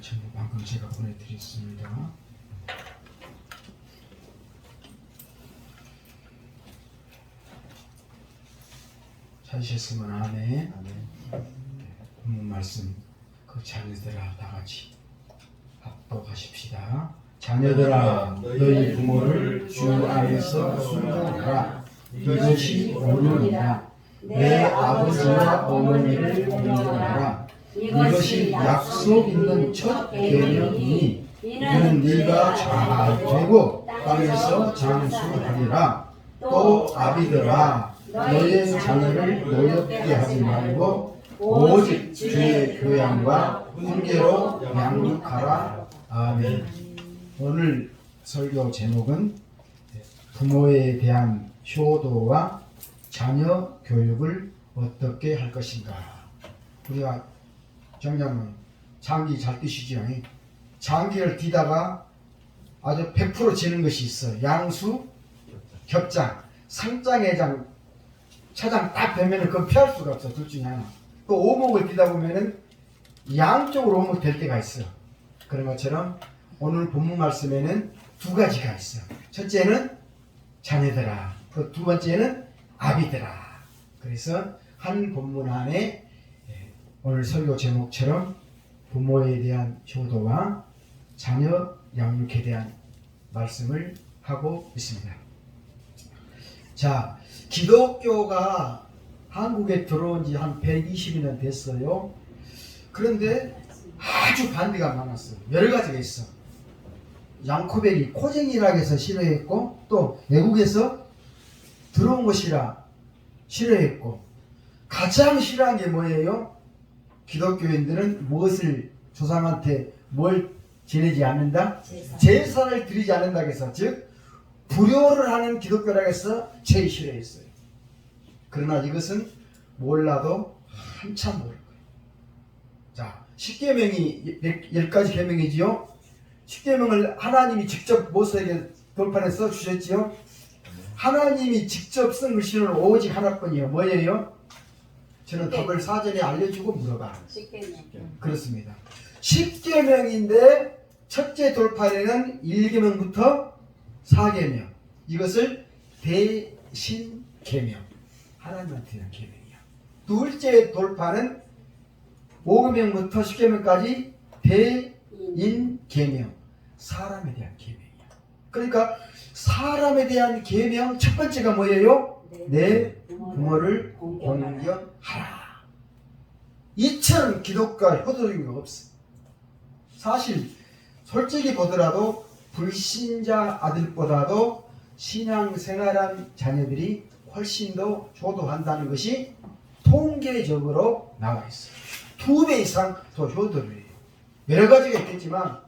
전부 방금 제가 보내드렸습니다. 찾으셨으면 아멘. 본문 말씀 그 자녀들아 다 같이 합독하십시다. 자녀들아 너희 부모를 주 안에서 순종하라. 이것이 옳으니라. 내 아버지와 어머니를 존경하라. 이것이 약속 있는 첫 계명이니 이는 네가 잘 되고 땅에서 장수하리라. 또 아비들아 너의 자녀를 노엽게 하지 말고 오직 주의 교양과 훈계로 양육하라. 아멘. 오늘 설교 제목은 부모에 대한 효도와 자녀 교육을 어떻게 할 것인가. 우리가 정장은 장기 잘 뛰시죠. 장기를 뛰다가 아주 100% 지는 것이 있어. 양수, 겹장, 상장회장, 차장 딱 되면은 그건 피할 수가 없어. 둘 중에 하나. 또 오목을 뛰다 보면은 양쪽으로 오목 될 때가 있어. 그런 것처럼 오늘 본문 말씀에는 두 가지가 있어. 첫째는 자녀들아, 두 번째는 아비들아. 그래서 한 본문 안에 오늘 설교 제목처럼 부모에 대한 효도와 자녀 양육에 대한 말씀을 하고 있습니다. 자, 기독교가 한국에 들어온 지 한 120년 됐어요. 그런데 아주 반대가 많았어요. 여러 가지가 있어. 양코벨이 코쟁이라고 해서 싫어했고, 또 외국에서 들어온 것이라 싫어했고, 가장 싫어한 게 뭐예요? 기독교인들은 무엇을 조상한테 뭘 지내지 않는다? 제사를 드리지 않는다 해서, 즉 불효를 하는 기독교라고 해서 제일 싫어했어요. 그러나 이것은 몰라도 한참 모를 거예요. 자, 10계명이 10가지 계명이지요. 10계명을 하나님이 직접 모세에게 돌판에 써주셨지요. 하나님이 직접 쓴 글씨는 오직 하나뿐이에요. 뭐예요? 저는 답을 사전에 알려주고 물어봐. 10계명. 그렇습니다. 10계명인데 첫째 돌판에는 1계명부터 4계명. 이것을 대신계명. 하나님한테 대한 계명이야. 둘째 돌판은 5계명부터 10계명까지 대인계명. 사람에 대한 계명이야. 그러니까 사람에 대한 계명 첫 번째가 뭐예요? 내 부모를 공경하라. 이처럼 기독과 효도적인 거 없어. 사실 솔직히 보더라도 불신자 아들보다도 신앙생활한 자녀들이 훨씬 더 효도한다는 것이 통계적으로 나와 있어요. 2배 이상 더 효도를 해요. 여러 가지가 있겠지만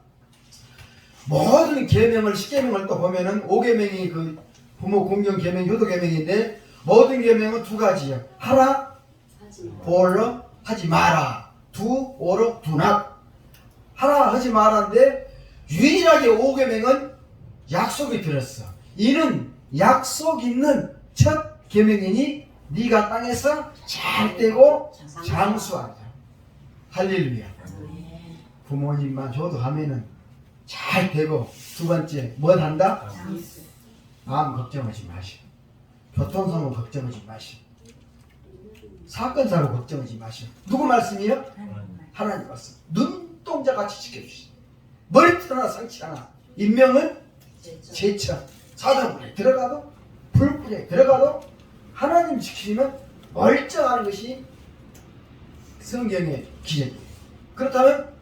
모든 계명을 10계명을 또 보면은 5계명이 그 부모 공경 계명, 효도 계명인데 모든 계명은 두 가지예요. 하라, 보러 하지 마라. 두, 오러, 두낫. 하라 하지 마라인데 유일하게 5계명은 약속이 들었어. 이는 약속 있는 첫 계명이니 네가 땅에서 잘 되고 장수하자. 할렐루야. 부모님만 효도하면은 잘 되고, 두 번째 뭘 한다? 마음 걱정하지 마시고, 교통사고 걱정하지 마시고, 사건 사고 걱정하지 마시고. 누구 말씀이요? 하나님 말씀. 눈동자같이 지켜주시오. 머리털 하나 상치 하나. 인명은 제천. 사단불에 들어가도 불불에 들어가도 하나님 지키시면 멀쩡하는 것이 성경의 기적이에요. 그렇다면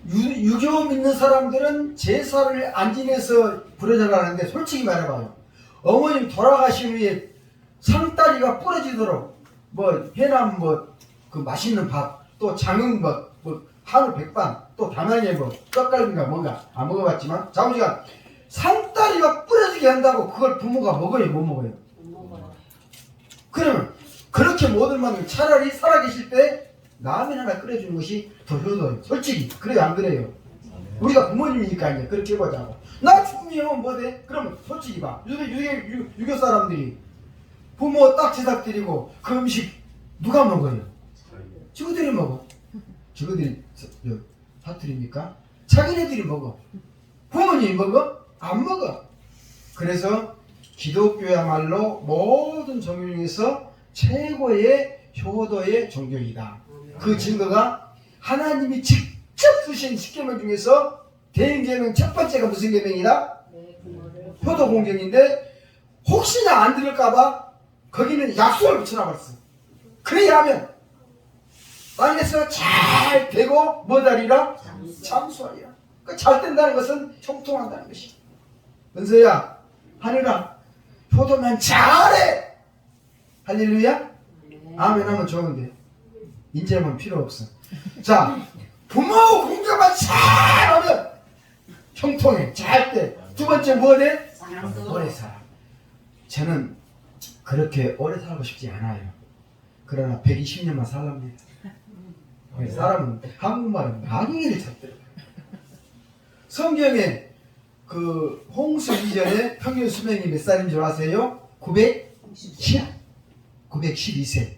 유교 믿는 사람들은 제사를 안 지내서 부르자라는데 솔직히 말해봐요. 어머님 돌아가신 후에 상다리가 부러지도록 뭐 해남 뭐 그 맛있는 밥, 또 장흥밥, 뭐 한우 백반, 또 담양에 뭐 떡갈비인가 뭔가 안 먹어봤지만 자우지가 상다리가 부러지게 한다고 그걸 부모가 먹어요, 못 먹어요? 못 먹어요. 그러면 그렇게 못할 만큼 차라리 살아계실 때 라면 하나 끓여주는 것이 더 효도예요. 솔직히 그래요, 안 그래요? 우리가 부모님이니까 이제 그렇게 해보자고. 나 죽으면 뭐돼? 그러면 솔직히 봐. 유교 사람들이 부모 딱 제사 드리고 그 음식 누가 먹어요? 저거들이 먹어. 저거들이 사투리입니까? 자기네들이 먹어. 부모님이 먹어? 안 먹어. 그래서 기독교야말로 모든 종교 중에서 최고의 효도의 종교이다. 그 증거가 하나님이 직접 주신 10계명 중에서 대인계명 첫 번째가 무슨 계명이다? 효도 공경인데 혹시나 안 들을까봐 거기는 약속을 붙여놔버렸어. 그래야 하면 땅에서 잘 되고 뭐다리라? 참수하리라. 그러니까 잘 된다는 것은 형통한다는 것이. 은서야, 하늘아, 효도만 잘해. 할렐루야. 아멘 하면 좋은데 인재는 필요 없어. 자, 부모 공경만 잘하면 형통해. 잘 돼. 두 번째 뭐 돼? 오래 살아. 저는 그렇게 오래 살고 싶지 않아요. 그러나 120년만 살랍니다. 사람은 한국말은 많이를 찾더라고요. 성경에 그 홍수 이전에 평균 수명이 몇 살인 줄 아세요? 912세.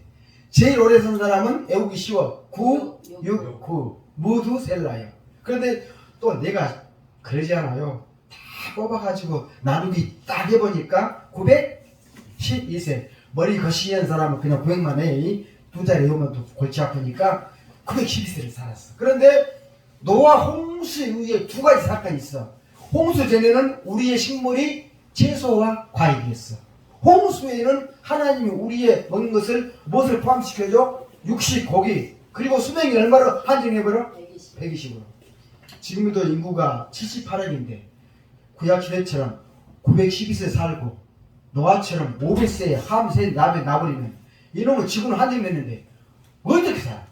제일 오래 산 사람은 외우기 쉬워. 9, 6, 9 모두 셀라요. 그런데 또 내가 그러지 않아요. 다 뽑아가지고 나누기 딱 해보니까 912세. 머리 거시기한 사람은 그냥 900만 해. 두 자리 외우면 또 골치 아프니까 912세를 살았어. 그런데 노아 홍수 이후에 두 가지 사건이 있어. 홍수 전에는 우리의 식물이 채소와 과일이었어. 홍수에는 하나님이 우리의 먹는 것을 무엇을 포함시켜줘? 육식, 고기. 그리고 수명이 얼마로 한정해버려? 120으로. 지금도 인구가 78억인데 구약시대처럼 912세 살고 노아처럼 500세에 함세 나버리면 이놈은 지구는 한정됐는데 어떻게 살아?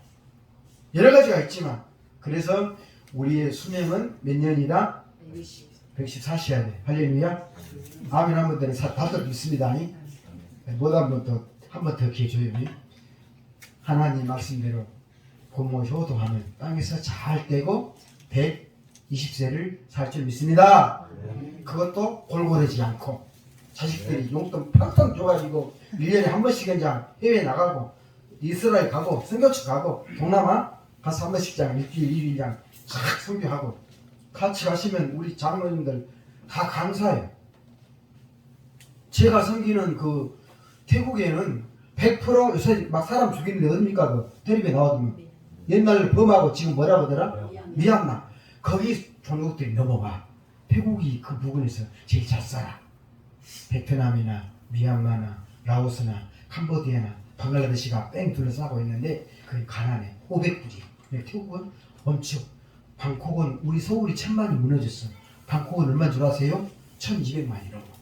여러 가지가 있지만 그래서 우리의 수명은 몇 년이다? 110 사셔야 돼. 할렐루야. 아멘 한 번 더는 다섯 믿습니다. 뭐 한 번 더 기회 줘요. 하나님 말씀대로 부모 효도하면 땅에서 잘 되고 120세를 살 줄 믿습니다. 그것도 골고루지 않고 자식들이 용돈 팡팡 줘가지고 1년에 한 번씩 그냥 해외 나가고 이스라엘 가고 선교처 가고 동남아 가서 한 번씩장 일주일 1일장 쫙 선교하고 같이 가시면 우리 장로님들 다 강사예요. 제가 섬기는 그 태국에는 100% 요새 막 사람 죽이는데 어딥니까? 그 텔레비에 나와두면 옛날 범하고 지금 뭐라고 하더라? 미얀마. 거기 종족들이 넘어가. 태국이 그 부분에서 제일 잘 살아. 베트남이나 미얀마나 라오스나 캄보디아나 방글라데시가 뺑 둘러싸고 있는데 거기 가난해. 500불이. 태국은 엄청. 방콕은 우리 서울이 1000만이 무너졌어. 방콕은 얼마인 줄 아세요? 1200만이라고.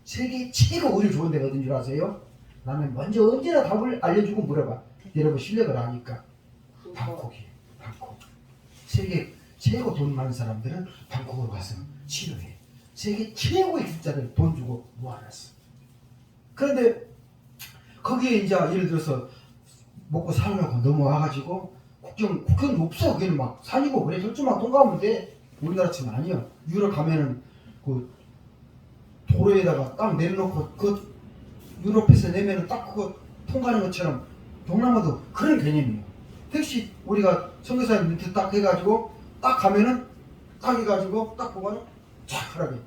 세계 최고 의료 좋은 데가 어딘 줄 아세요? 나는 먼저 언제나 답을 알려주고 물어봐. 여러분 실력을 아니까. 방콕이에요. 방콕. 세계 최고 돈 많은 사람들은 방콕으로 가서 치료해. 세계 최고의 숫자를 돈 주고 모아놨어. 그런데 거기에 이제 예를 들어서 먹고 살려고 넘어와가지고 국경이 없어. 거기는 막 산이고 그래. 혈주만 통과하면 돼. 우리나라처럼 아니야. 유럽 가면은 그 도로에다가 딱 내려놓고 그 유럽에서 내면은 딱 그거 통과하는 것처럼 동남아도 그런 개념이에요. 택시 우리가 선교사님 밑에 딱 해가지고 딱 가면은 딱 해가지고 딱 보면은 쫙 하라게.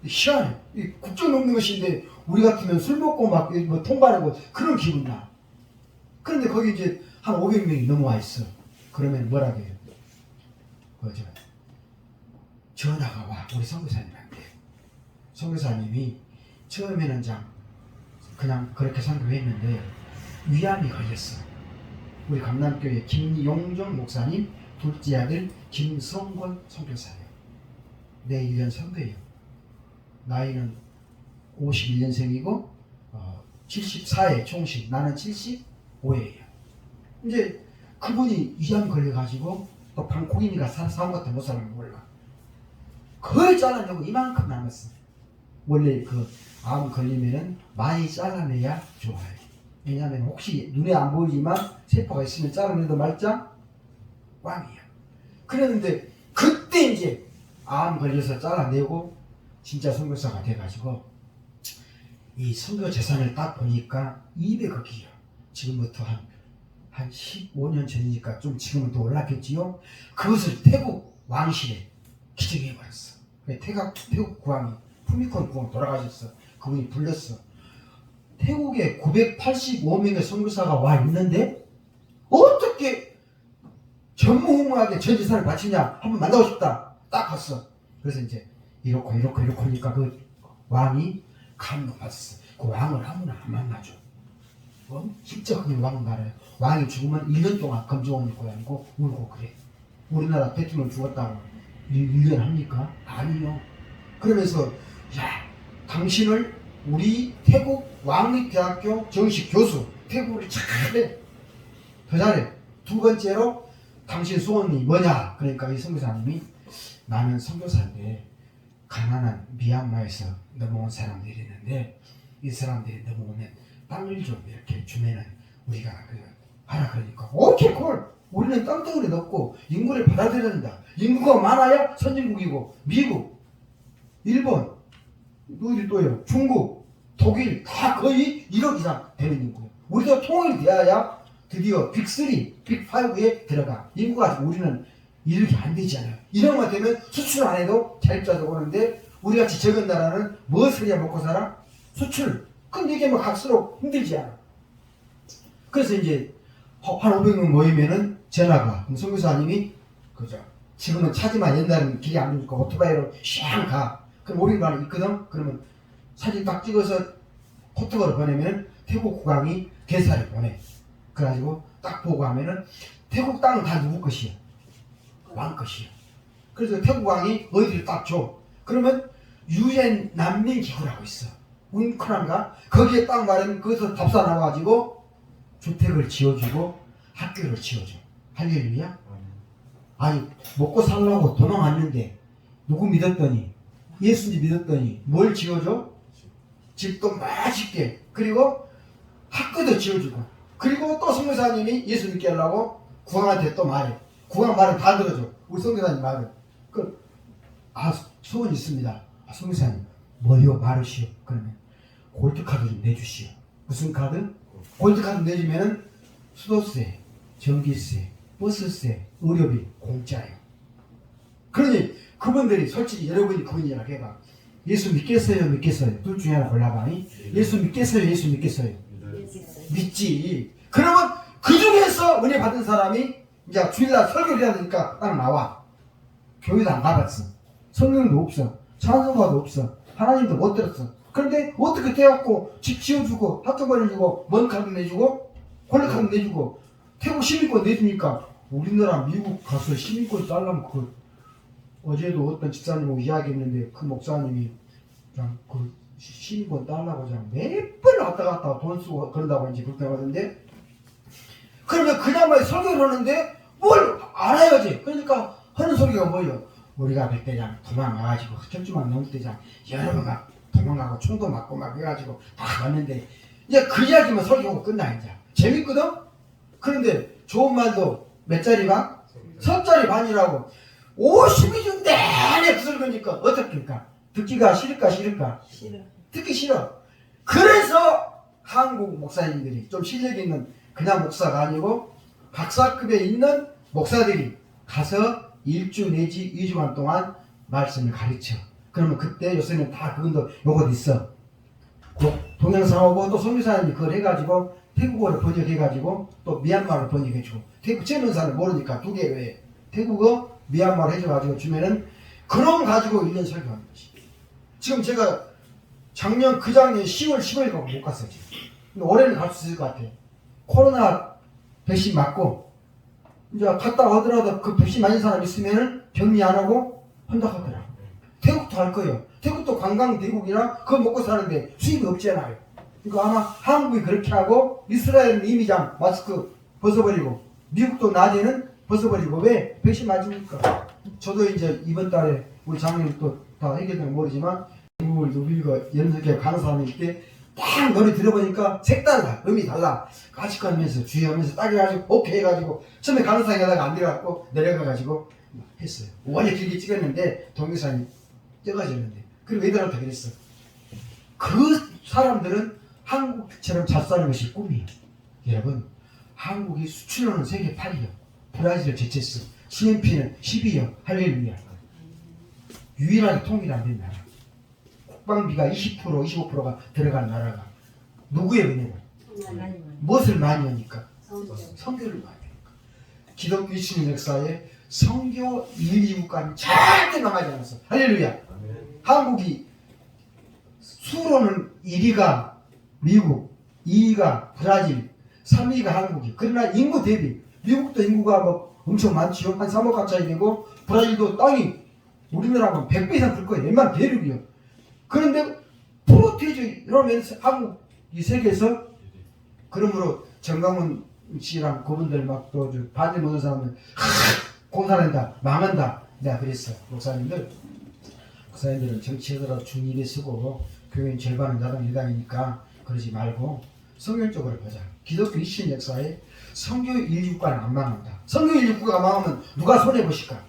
희한해. 이 국경 넘는 것인데 우리 같으면 술 먹고 막 뭐 통과하고 그런 기분 나. 그런데 거기 이제 한 500명이 넘어와 있어. 그러면 뭐라고 해요? 그죠? 전화가 와. 우리 선교사님한테. 선교사님이 처음에는 그냥 그렇게 선교했는데 위암이 걸렸어. 우리 강남교회 김용정 목사님 둘째 아들 김성권 선교사예요. 내 1년 선배예요. 나이는 51년생이고 74에 총식. 나는 75예요. 이제 그분이 위암 걸려가지고 또 방콕이니까 사온 것도 못 사는 거 몰라. 거의 잘라내고 이만큼 남았어. 원래 그 암 걸리면은 많이 잘라내야 좋아요. 왜냐하면 혹시 눈에 안 보이지만 세포가 있으면 잘라내도 말짱 꽝이야. 그랬는데 그때 이제 암 걸려서 잘라내고 진짜 선교사가 돼가지고 이 선교 재산을 딱 보니까 200억이요. 지금부터 한 한 15년 전이니까 좀 지금은 또 올랐겠지요. 그것을 태국 왕실에 기증해버렸어. 태국 국왕이 푸미콘 국왕 돌아가셨어. 그분이 불렀어. 태국에 985명의 선교사가 와 있는데 어떻게 전무후무하게 전 재산을 바치냐. 한번 만나고 싶다. 딱 갔어. 그래서 이제 이렇고 하니까 그 왕이 감동받았어. 그 왕을 아무나 안 만나줘. 진짜 그게 왕 말이에요. 왕이 죽으면 1년 동안 검정옷 입고 다니고 울고 그래. 우리나라 대통령 죽었다고 1년 합니까? 아니요. 그러면서 야, 당신을 우리 태국 왕립대학교 정식 교수, 태국을 잘해. 더 잘해. 두 번째로 당신 소원이 뭐냐? 그러니까 이 선교사님이 나는 선교사인데 가난한 미얀마에서 넘어온 사람들이 있는데 이 사람들이 넘어오면 땅을 좀 이렇게 주면은 우리가 하라 그러니까 오케이 콜. 우리는 땅덩어리 넣고 인구를 받아들여야 된다. 인구가 많아야 선진국이고 미국, 일본, 어디 또요? 중국, 독일 다 거의 1억 이상 되는 인구예요. 우리도 통일되어야 드디어 빅3, 빅5에 들어가. 인구가 아직 우리는 이렇게 안 되잖아요. 이런만 되면 수출 안 해도 자립자도 오는데 우리같이 적은 나라는 무엇을 해야 먹고 살아? 수출. 그럼 이게 뭐 갈수록 힘들지 않아. 그래서 이제 한 500명 모이면은 전화가. 그럼 선교사님이 그죠. 지금은 차지만 옛날에는 길이 안 좋으니까 오토바이로 샥 가. 그럼 500만 있거든. 그러면 사진 딱 찍어서 포토를 보내면 태국 국왕이 대사를 보내. 그래가지고 딱 보고 하면은 태국 땅은 다 누구 것이야? 왕 것이야. 그래서 태국 왕이 어디를 딱 줘. 그러면 유엔 난민 기구라고 있어. 운크란가? 거기에 딱 말하면 거기서 답사 나와가지고 주택을 지어주고 학교를 지어줘. 할렐루야? 아니 먹고 살려고 도망 왔는데 누구 믿었더니 예수님 믿었더니 뭘 지어줘? 집도 맛있게. 그리고 학교도 지어주고. 그리고 또 선교사님이 예수 믿게 하려고 국왕한테 또 말해. 국왕 말은 다 들어줘. 우리 선교사님 말은. 소원 있습니다. 선교사님 뭐요? 말으시오. 그러면 골드카드 좀 내주시오. 무슨 카드? 골드카드 내주면은 수도세, 전기세, 버스세, 의료비 공짜예요. 그러니 그분들이 솔직히 여러분이 그분 이야기 해봐. 예수 믿겠어요? 믿겠어요? 둘 중에 하나 골라봐. 예수 믿겠어요? 예수 믿겠어요? 믿지. 그러면 그 중에서 은혜 받은 사람이 이제 주일날 설교를 해야 되니까 딱 나와. 교회도 안 가봤어. 성령도 없어. 찬송가도 없어. 하나님도 못 들었어. 그런데 어떻게 돼갖고 집 지어주고 학교 보내주고 먼 카드 내주고 콜레카드 내주고 태국 시민권 내주니까 우리나라 미국 가서 시민권 달라면 그 어제도 어떤 집사님하고 이야기했는데 그 목사님이 그냥 그 시민권 달라고 그냥 몇 번 왔다 갔다 돈 쓰고 그런다고 이제 그렇게 하는데 그러면 그나마 설교를 하는데 뭘 알아야지. 그러니까 하는 소리가 뭐예요? 우리가 그때 그냥 도망가가지고 철주만 넘을 때 그냥 여러 번 막 도망가고 총도 맞고 막 해가지고 다 왔는데 이제 그 이야기만 설교하고 끝나 이제 재밌거든? 그런데 좋은 말도 몇 자리 반? 석 자리 반이라고 50이 내내 그 소리 거니까 어떻습니까? 듣기가 싫을까? 싫어. 듣기 싫어. 그래서 한국 목사님들이 좀 실력 있는 그냥 목사가 아니고 박사급에 있는 목사들이 가서 1주 내지 2주간 동안 말씀을 가르쳐. 그러면 그때 요새는 다 그분도 요것도 있어. 동영상하고 또 선교사님이 그걸 해가지고 태국어를 번역해가지고 또 미얀마를 번역해주고 태국 제문사를 모르니까 두 개 외에 태국어 미얀마를 해줘가지고 주면은 그럼 가지고 1년 설교하는 거지. 지금 제가 작년 10월 15일까지 못 갔어요 지금. 근데 올해는 갈 수 있을 것 같아요. 코로나 백신 맞고 이제 갔다 오더라도 그 백신 맞은 사람 있으면은 격리 안 하고 한다 하더라. 태국도 할 거예요. 태국도 관광 대국이라 그거 먹고 사는데 수입이 없잖아요. 그러니까 아마 한국이 그렇게 하고 이스라엘은 이미장 마스크 벗어버리고 미국도 낮에는 벗어버리고 왜? 백신 맞으니까. 저도 이제 이번 달에 우리 장로님 또 다 해결되면 모르지만 미국을 누비고 연석에 가는 사람일 때 딱 노래 들어보니까 색달라. 음이 달라. 같이 가면서 주의하면서 딱 해가지고 오케이 해가지고 처음에 가는 사람이 하다가 안 내려갔고 내려가가지고 했어요. 원래 길게 찍었는데 동영상이 떼가졌는데 그리고 애들한테 그랬어. 그 사람들은 한국처럼 잘 사는 것이 꿈이에요. 여러분 한국이 수출로는 세계 8위요. 브라질을 제쳤어. GNP는 10위요. 할렐루야. 유일하게 통일이 안 된 나라. 국방비가 20% 25%가 들어간 나라가 누구의 은혜가? 무엇을 많이 하니까? 선교를 많이 하니까. 기독교 이슈 역사에 선교 1, 2국가는 절대 망하지 않았어. 할렐루야. 한국이 수로는 1위가 미국, 2위가 브라질, 3위가 한국이. 그러나 인구 대비 미국도 인구가 뭐 엄청 많지요. 한 3억 가까이 되고 브라질도 땅이 우리나라하고 100배 이상 클 거예요. 웬만한 대륙이요. 그런데 프로테이지 이러면서 한국이 세계에서 그러므로 정강훈 씨랑 그분들 막 또 반대 모든 사람들 공산한다 망한다 내가 그랬어. 목사님들은 정치하더라도 중립에 쓰고 교회는 절반은 야당 여당이니까 그러지 말고 성경적으로 보자. 기독교 이신 역사에 선교 인류국가는 안 망한다. 선교 인류국가가 망하면 누가 손해보실까?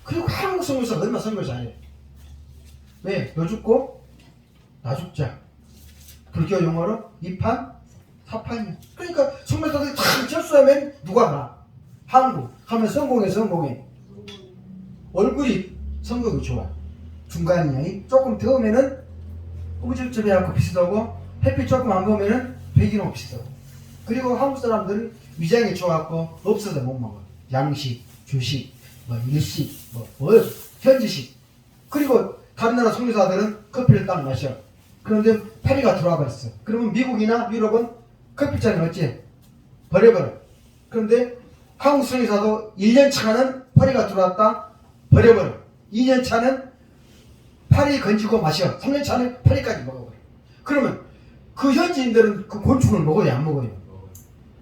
그리고 한국 선교사가 얼마나 선교를 잘해. 왜? 너 죽고 나 죽자. 불교 용어로 이판 사판이야. 그러니까 선교사들이 다 철수하면 누가 가? 한국 하면 성공해. 얼굴이 성격이 좋아. 중간이야. 조금 더우면은 꾸부집집해갖고 비슷하고 햇빛 조금 안 보면은 백인하고 비슷하고. 그리고 한국 사람들은 위장이 좋아갖고 없어도 못 먹어. 양식, 주식, 뭐 일식, 뭐 현지식. 그리고 다른 나라 선교사들은 커피를 딱 마셔. 그런데 파리가 들어와 버렸어. 그러면 미국이나 유럽은 커피잔을 어째? 버려버려. 그런데 한국 선교사도 1년 차는 파리가 들어왔다 버려버려. 2년 차는 파리 건지고 마셔. 3년 차는 파리까지 먹어버려. 그러면 그 현지인들은 그 곤충을 먹어요? 안 먹어요?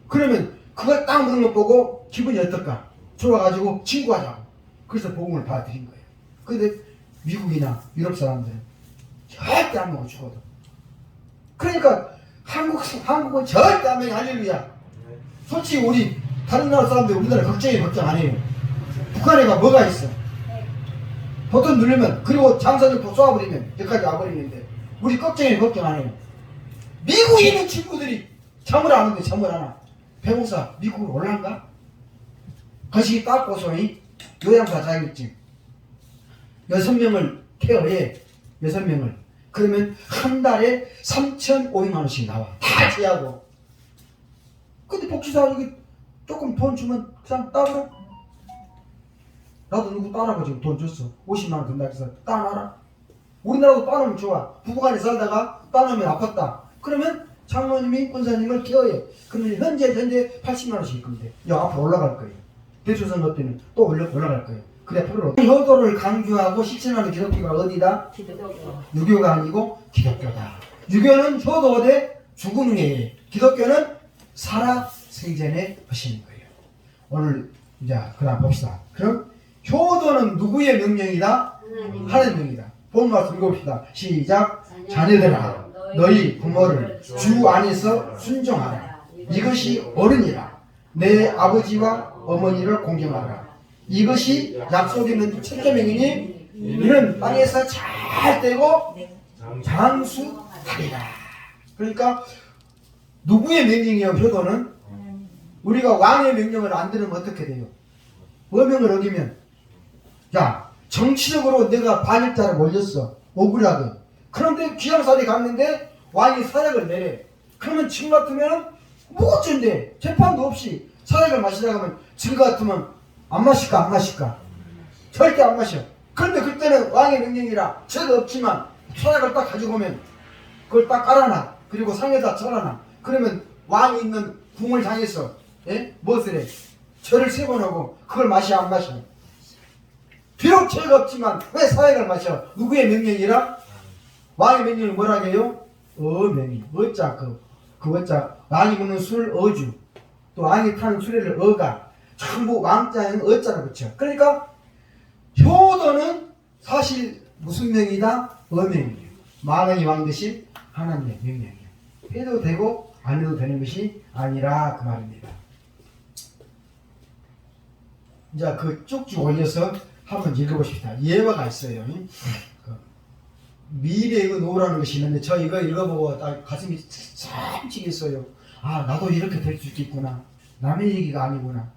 그러면 그걸 딱 먹는 것 보고 기분이 어떨까? 좋아가지고 친구하자고. 그래서 복음을 받아들인 거예요. 근데 미국이나 유럽 사람들은 절대 안 먹어 죽어도. 그러니까 한국은 절대 안 먹어. 할렐루야. 솔직히 우리 다른 나라 사람들 우리나라 걱정 안 해요. 북한에 가 뭐가 있어? 버튼 누르면 그리고 장사들포 쏘아버리면 여기까지 와버리는데 우리 걱정 안 해요. 미국에 있는 친구들이 잠을 안 오는데 잠을 안 와. 배우사 미국으로 올란가? 거시기 닦고서니 요양사 자격증 6명을 케어해. 6명을. 그러면 한 달에 3,500만 원씩 나와. 다 제하고. 근데 복지사 여기 조금 돈 주면 그냥 따버려. 나도 누구 따라가 지금 돈 줬어. 50만 원 든다 해서 따놔라. 우리나라도 따놓으면 좋아. 부부간에 살다가 따놓으면 아팠다. 그러면 장모님이 권사님을 케어해. 그러면 현재 80만 원씩 입금 돼. 야, 앞으로 올라갈 거예요. 대출선거 때는 또 올라갈 거예요. 그래, 프로. 효도를 강조하고 실천하는 기독교가 어디다? 유교가 아니고 기독교다. 유교는 효도 대 죽은 후에, 기독교는 살아 생전에 하시는 거예요. 오늘 이제 그다음 봅시다. 그럼 효도는 누구의 명령이다? 하나님의 명령이다. 본 말씀 읽어봅시다. 시작. 자녀들아 너희 부모를 주 안에서 순종하라. 이것이 옳으니라. 내 아버지와 어머니를 공경하라. 이것이 약속 있는 첫째 명이니 이는 땅에서 잘 되고 장수하리라. 그러니까 누구의 명령이에요? 효도는 우리가 왕의 명령을 안 들으면 어떻게 돼요? 어명을 어기면 야 정치적으로 내가 반역자를 몰렸어. 억울하게. 그런데 귀양살이 갔는데 왕이 사약을 내래. 그러면 지금 같으면 뭐 어쩐데 재판도 없이 사약을 마시라고 하면 지금 같으면 안 마실까? 절대 안 마셔. 그런데 그때는 왕의 명령이라 죄가 없지만 사약을 딱 가지고 오면 그걸 딱 깔아놔. 그리고 상에다 쳐놔. 그러면 왕이 있는 궁을 향해서 무엇을 해? 절을 세 번 하고 그걸 마셔 안 마셔? 비록 죄가 없지만 왜 사약을 마셔? 누구의 명령이라? 왕의 명령을 뭐라고 해요? 어명이. 어짜 그 어짜 왕이 먹는 술 어주 또 왕이 타는 수레를 어가 전부 왕자는 어자를 붙여. 그러니까 효도는 사실 무슨 명이다? 어명이에요. 만왕이 왕 대신 하나님의 명령이에요. 해도 되고 안 해도 되는 것이 아니라 그 말입니다. 이제 그 쭉쭉 올려서 한번 읽어보십시다. 예화가 있어요. 미래의 노라는 것이 있는데 저 이거 읽어보고 가슴이 참 찌겠어요. 아 나도 이렇게 될 수 있겠구나. 남의 얘기가 아니구나.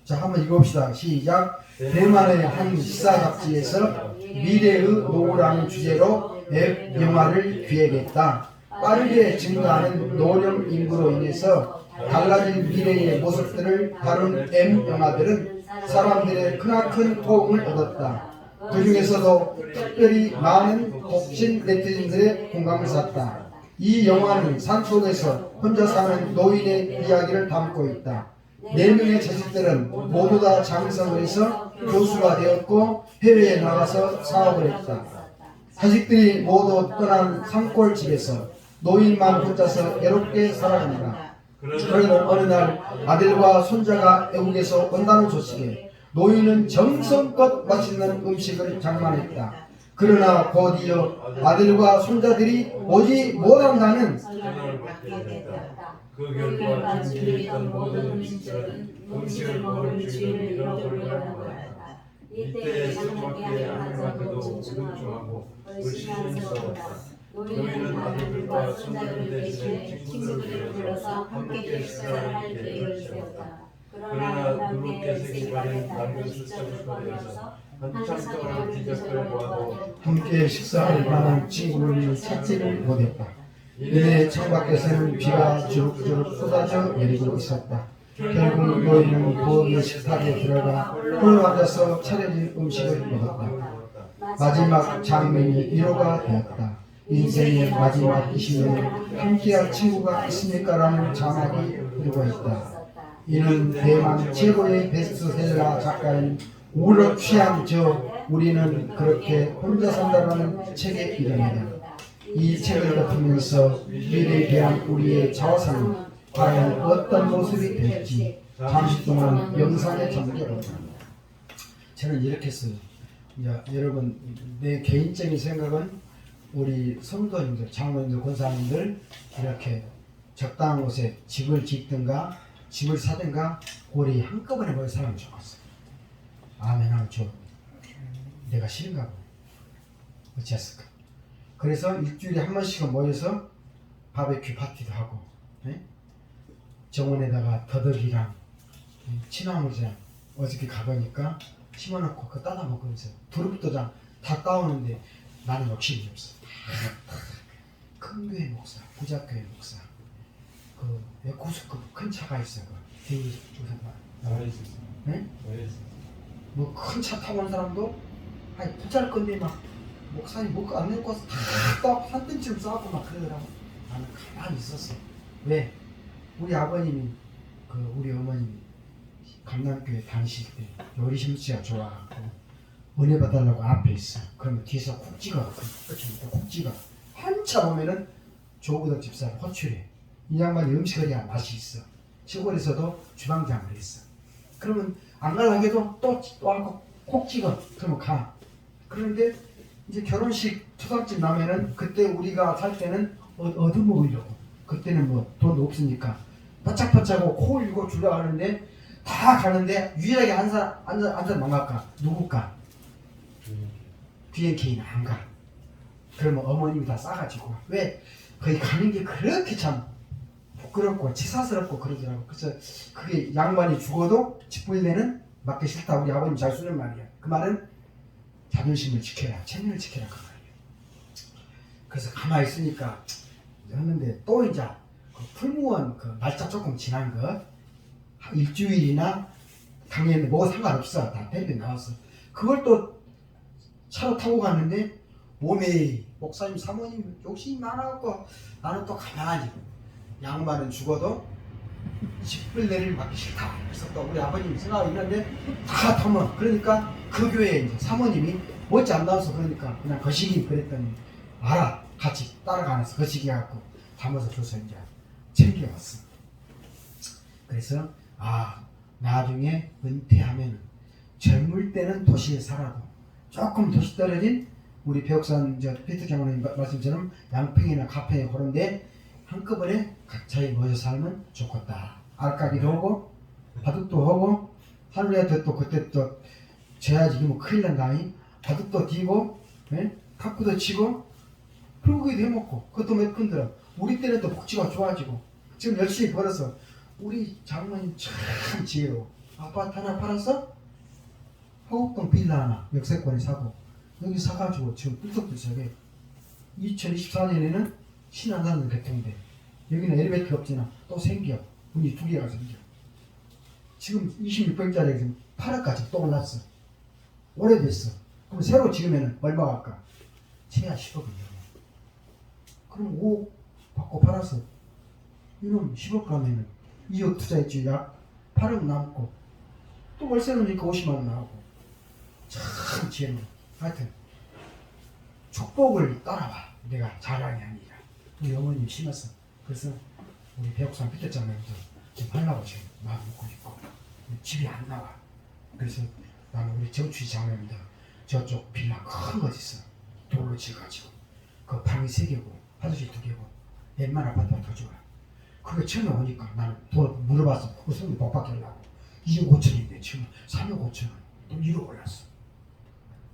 자 한번 읽어봅시다. 시작. 대만의 한 시사 잡지에서 미래의 노후라는 주제로 웹 영화를 기획했다. 빠르게 증가하는 노령 인구로 인해서 달라진 미래의 모습들을 다룬 M 영화들은 사람들의 크나큰 호응을 얻었다. 그 중에서도 특별히 많은 독신 네티즌들의 공감을 샀다. 이 영화는 산속에서 혼자 사는 노인의 이야기를 담고 있다. 4명의 자식들은 모두 다 장성을 해서 교수가 되었고 해외에 나가서 사업을 했다. 자식들이 모두 떠난 산골집에서 노인만 혼자서 외롭게 살아간다. 그러던 어느 날 아들과 손자가 외국에서 온다는 소식에 노인은 정성껏 맛있는 음식을 장만했다. 그러나 곧이어 아들과 손자들이 오지 못한다는 그 결과 준비했던 모든 음식을 먹을 주인을 잃어버리게 하는 거였다. 이때 장로께 하나님께도 우중충하고 불신스러웠다. 노인은 아들들과 손자들 대신에 친구들을 불러서 함께 식사를 할 계획을 세웠다. 그러나 누룩의 색이 바른 남은 숫자를 꺼내서 한참 동안 기적을 보아도 함께 식사할 만한 친구를 찾지를 못했다. 이내 창밖에서는 비가 주룩주룩 쏟아져 내리고 있었다. 결국 노인은 부엌의 식탁에 들어가 홀로 앉아서 차려진 음식을 먹었다. 마지막 장면이 위로가 되었다. 인생의 마지막 20년에 함께할 친구가 있습니까? 라는 자막이 흐르고 있다. 이는 대만 최고의 베스트셀러 작가인 우러 취한 우리는 그렇게 혼자 산다라는 책의 이름이다. 이 책을 덮으면서 미래에 대한 우리의 자화상은 과연 어떤 모습이 될지 잠시 동안 영상에 담겨보자. 저는 이렇게 써요. 이제 여러분 내 개인적인 생각은 우리 성도님들, 장로님들, 권사님들 이렇게 적당한 곳에 집을 짓든가 집을 사든가 우리 한꺼번에 모여 살면 좋겠어. 아멘 하면 좋아. 내가 싫은가 보네. 어찌했을까? 그래서 일주일에 한 번씩은 모여서 바베큐 파티도 하고, 네? 정원에다가 더덕이랑 취나무장 어저께 가보니까 심어놓고 그거 따다 먹으면서 두릅도장 다 따오는데 나는 욕심이 없어. 큰 교회 목사, 부자교회 목사, 그 고속급 큰 차가 있어. 그 대우 조사 나와 있었어. 네? 뭐 큰 차 타고 온 사람도 아니 부자일 건데 막 목사님 뭐 안 내고 와서 한 뜸쯤 싸고 막 그러더라고. 나는 가만히 있었어. 왜? 우리 아버님이 우리 어머님이 강남교회 다니실 때 요리 솜씨가 좋아갖고 은혜 받으려고 앞에 있어. 그러면 뒤에서 콕 찍어. 콕 찍어. 한참 오면은 조구덕 집사가 호출해. 이 양반이 음식을 해야 맛이 있어. 시골에서도 주방장을 했어. 그러면 안 가려고 또 와서 콕 찍어. 그러면 가. 그런데 이제 결혼식 초상집 나면은 그때 우리가 살 때는 얻어먹으려고. 그때는 뭐 돈 없으니까 바짝바짝하고 코 울고 주려 하는데 다 가는데 유일하게 한 사람 갈까? 누굴까? BNK는 안 가. 그러면 어머님이 다 싸가지고 왜? 거기 가는 게 그렇게 참 부끄럽고 치사스럽고 그러더라고. 그래서 그게 양반이 죽어도 집불내는 맞기 싫다. 우리 아버님 잘 쓰는 말이야. 그 말은 자존심을 지켜라, 체면을 지켜라 그 말이에요. 그래서 가만히 있으니까 했는데 또 이제 그 풀무원 그 날짜 조금 지난 거 일주일이나 당연히 뭐 상관없어. 다 텔레비 나왔어. 그걸 또 차로 타고 갔는데 몸에 목사님 사모님 욕심이 많아갖고 나는 또 가만히 양반은 죽어도 집불내를 맞기 싫다. 그래서 또 우리 아버님 생각이 있는데 다 타면 그러니까 그 교회에 이제 사모님이 멋지 안 나와서 그러니까 그냥 거시기 그랬더니 알아. 같이 따라가면서 거시기 갖고 담아서 줘서 이제 챙겨왔어. 그래서 나중에 은퇴하면 젊을 때는 도시에 살아도 조금 도시 떨어진 우리 배옥산 피트 장로님 말씀처럼 양평이나 가평에 그런데 한꺼번에 각자에 모여 살면 좋겠다. 알까기도 하고 바둑도 하고 하늘한테 또 그때 또 져야지 뭐 큰일 난다니. 바둑도 뛰고 탁구도 치고 풀고기도 해먹고 그것도 몇 푼 들어. 우리 때는 또 복지가 좋아지고 지금 열심히 벌어서 우리 장모님 참 지혜로워. 아파트 하나 팔아서 화곡동 빌라 하나 역세권에 사고 여기 사가지고 지금 뿔썩뿔썩해. 2024년에는 신안산도 개통돼. 여기는 엘리베이터 없지나 또 생겨. 문이 2개가 생겨. 지금 26평짜리 지금 8억까지 또 올랐어. 오래됐어. 그럼 새로 지으면 얼마 갈까? 최하 10억이에요. 그럼 5억 받고 팔아서 이놈 10억 가면은 2억 투자했지. 약 8억 남고 또 월세 넣으니까 50만 원 나오고. 참 지혜로워. 하여튼 축복을 따라와. 내가 자랑이 아니라 우리 어머님 심었어. 그래서 우리 배옥산 피터장님도 지금 하려고 지금 마음 먹고 있고 집이 안 나와. 그래서 나는 우리 정추희 장모님도 저쪽 빌라 큰 거 있어. 돌로 지어가지고 그 방이 3개고 화장실 2개고 웬만한 아파트가 더 좋아. 그게 처음에 오니까 나는 돈 물어봤어. 우선 못 받게 하려고 2억 5천인데 지금 3억 5천 원 또 1억 올랐어.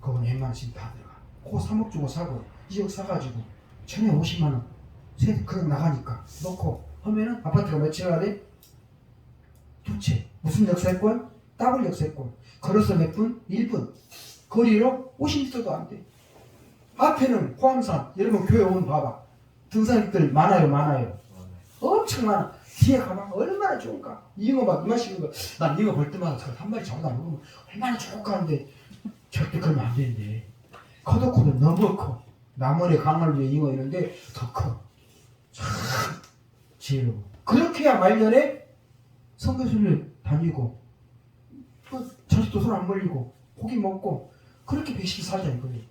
그건 웬만하면 다 들어가. 그 3억 주고 사고 2억 사가지고 천에 50만 원 세대 그냥 나가니까 넣고 하면은 아파트가 몇 채가 돼? 2채. 무슨 역세권? 더블 역세권. 걸어서 몇 분? 1분. 거리로 50m도 안 돼. 앞에는 호암산. 여러분 교회 오면 봐봐. 등산객들 많아요. 엄청 많아. 뒤에 가봐. 얼마나 좋을까. 잉어 봐. 누가 식은 거. 난 잉어 볼 때마다 한 마리 잡아다 먹으면 얼마나 좋을까 하는데 절대 그러면 안 되는데. 커도 너무 커. 남원의 강을 위해 잉어 있는데 더 커. 참 지혜로워. 그렇게야 말년에 선교수를 다니고 또 자식도 손 안 벌리고 고기 먹고 그렇게 110이 살자 이거예요.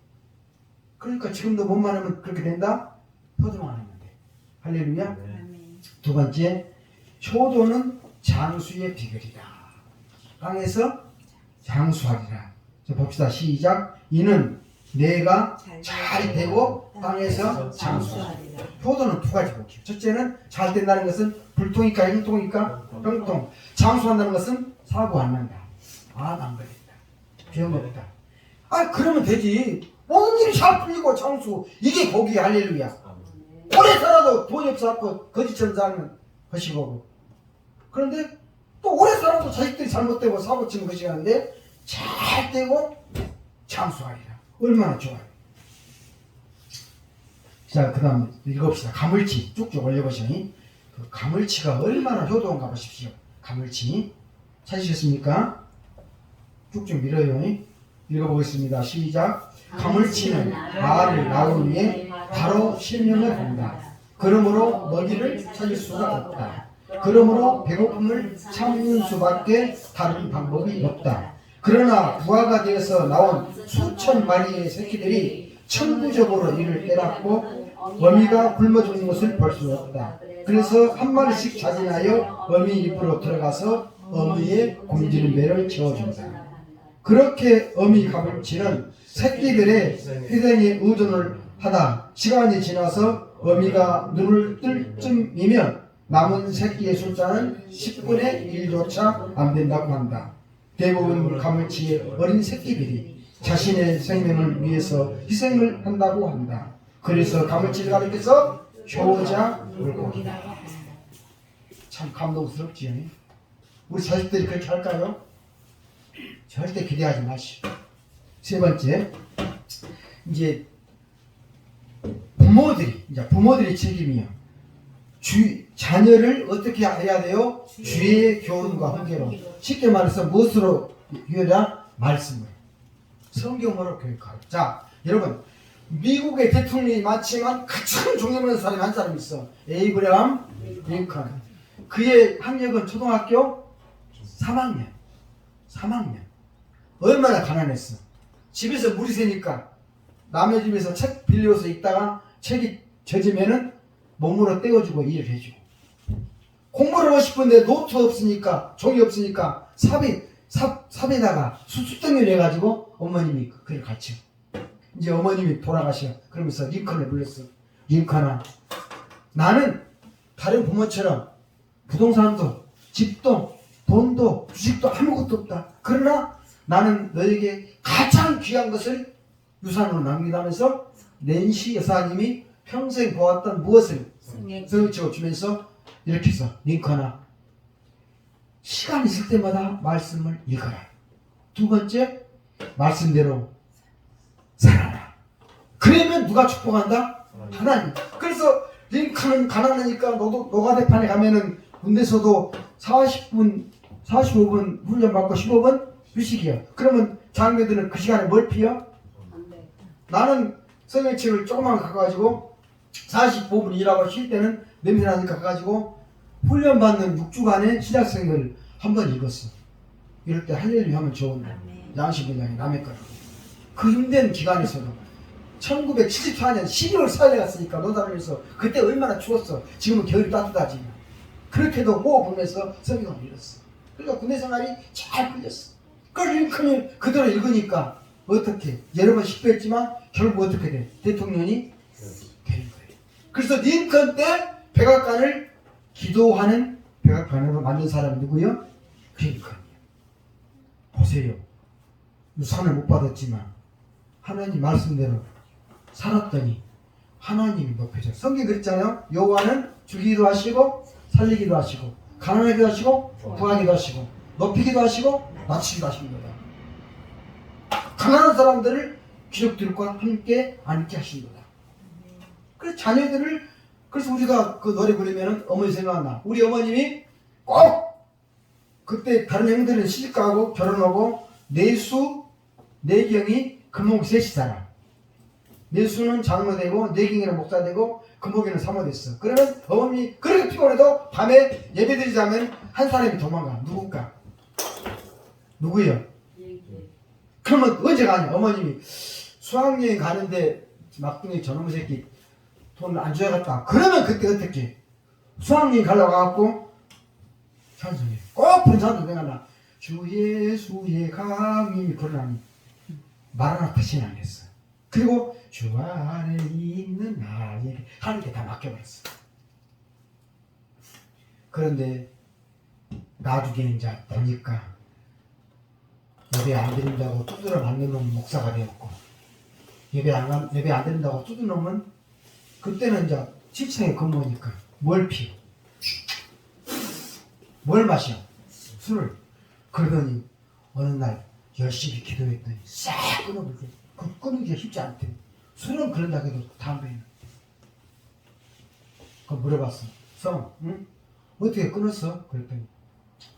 그러니까 지금도 몸만 하면 그렇게 된다? 효도만 하면 돼. 할렐루야. 두 번째, 효도는 장수의 비결이다. 땅에서 장수하리라. 자, 봅시다. 시작. 이는 내가 잘 되고 땅에서 장수하리라. 효도는 2가지 볼게요. 첫째는 잘 된다는 것은 불통일까 형통일까? 형통. 장수한다는 것은 사고 안 난다. 안 걸린다. 병 없다. 아 그러면 되지. 모든 일이 잘 풀리고 장수. 이게 복이 할렐루야. 오래 살아도 돈이 없어갖고 거지처럼 살면 것이고. 그런데 또 오래 살아도 자식들이 잘못되고 사고치는 것이 하는데 잘 되고 장수하리라. 얼마나 좋아요. 자, 그 다음 읽어봅시다. 가물치 쭉쭉 올려보시오. 그 가물치가 얼마나 효도한가 보십시오. 가물치 찾으셨습니까? 쭉쭉 밀어요. 읽어보겠습니다. 시작. 가물치는 알을 낳은 후에 바로 실명을 한다. 그러므로 먹이를 찾을 수가 없다. 그러므로 배고픔을 참는 수밖에 다른 방법이 없다. 그러나 부화가 되어서 나온 수천 마리의 새끼들이 천부적으로 이를 때렸고 어미가 굶어 죽는 것을 볼 수 없다. 그래서 한 마리씩 자진하여 어미 입으로 들어가서 어미의 굶주린 배를 채워준다. 그렇게 어미 가물치는 새끼들의 희생에 의존을 하다 시간이 지나서 어미가 눈을 뜰 쯤이면 남은 새끼의 숫자는 10분의 1조차 안 된다고 한다. 대부분 가물치의 어린 새끼들이 자신의 생명을 위해서 희생을 한다고 한다. 그래서 가물치를 가리켜서 효자 물고기다. 참 감동스럽지요. 우리 자식들이 그렇게 할까요? 절대 기대하지 마시오. 세 번째, 이제 부모들이 책임이요. 자녀를 어떻게 해야 돼요? 주의 교훈과 훈계로. 쉽게 말해서 무엇으로 교육하자? 말씀으로. 성경으로 교육하라. 자, 여러분, 미국의 대통령이 많지만 가장 존경하는 사람이 한 사람 있어. 에이브라함 링컨. 그의 학력은 초등학교 3학년. 얼마나 가난했어. 집에서 물이 새니까 남의 집에서 책 빌려서 읽다가 책이 젖으면은 몸으로 떼어주고 일을 해주고. 공부를 하고 싶은데 노트 없으니까 종이 없으니까 삽에다가 수수덩이를 해가지고 어머님이 그걸 가르쳐. 이제 어머님이 돌아가셔. 그러면서 링컨을 불렀어. 링컨아, 나는 다른 부모처럼 부동산도 집도 돈도 주식도 아무것도 없다. 그러나 나는 너에게 가장 귀한 것을 유산으로 남기다면서 낸시 여사님이 평생 보았던 무엇을 성경책을 주면서 이렇게 해서 링컨아 시간 있을 때마다 말씀을 읽어라. 두 번째 말씀대로 살아라. 그러면 누가 축복한다? 하나님. 그래서 링컨은 가난하니까 노가대판에 가면은 군대에서도 40분 45분 훈련 받고 15분 휴식이야. 그러면 장교들은 그 시간에 뭘 피워? 나는 성경책을 조그만 거 가가지고 45분 일하고 쉴 때는 냄새 나니까 가가지고 훈련받는 6주간의 신약성경을 한번 읽었어. 이럴 때 할렐루야 하면 좋은데 양식분량이 남의 거라고. 그 힘든 기간에서도 1974년 12월 4일에 갔으니까 노다르에서 그때 얼마나 추웠어. 지금은 겨울이 따뜻하지. 그렇게도 호흡 보면서 성경을 읽었어. 그러니까 군대 생활이 잘 풀렸어. 링컨이 그대로 읽으니까 어떻게 여러 번 실패했지만 결국 어떻게 돼? 대통령이 되는 거예요. 그래서 링컨 때 백악관을 기도하는 백악관으로 만든 사람이 누구요? 링컨이에요. 보세요. 유산을 못 받았지만 하나님 말씀대로 살았더니 하나님이 높여져. 성경 그랬잖아요. 여호와는 주기도 하시고 살리기도 하시고 가난하기도 하시고 부하기도 하시고 높이기도 하시고 낮추기도 하십니다. 가난한 사람들을 귀족들과 함께 앉게 하십니다. 그래서 자녀들을 그래서 우리가 그 노래 부르면 어머니 생각나. 우리 어머님이 꼭 그때 다른 형들은 시집가고 결혼하고 내수 내경이 금목 셋이잖아. 내수는 장로 되고 내경이는 목사 되고 금목이는 사모 됐어. 그러면 어머니 그렇게 피곤해도 밤에 예배 드리자면 한 사람이 도망가. 누굴까? 누구예요? 그러면 언제 가냐? 어머님이 수학여행 가는데 막둥이 저놈의 새끼 돈 안 줘야겠다. 그러면 그때 어떻게? 수학여행 가려고 가갖고 찬송해. 꼭 부른 찬송 생각나. 주 예수의 감히 그러나니 말 하나 다시는 안 했어. 그리고 주 안에 있는 나에게 하는 게 다 맡겨버렸어. 그런데 나중에 이제 보니까 예배 안 드린다고 두드려 맞는 놈은 목사가 되었고 예배 안 드린다고 두드려 놈은 그때는 이제 7층에 근무하니까 뭘 피워? 뭘 마셔? 술을. 그러더니 어느 날 열심히 기도했더니 싹 끊어버리고 그 끊기가 쉽지 않대. 술은 그런다 해도 담배는. 그거 물어봤어. 성, 응? 어떻게 끊었어? 그랬더니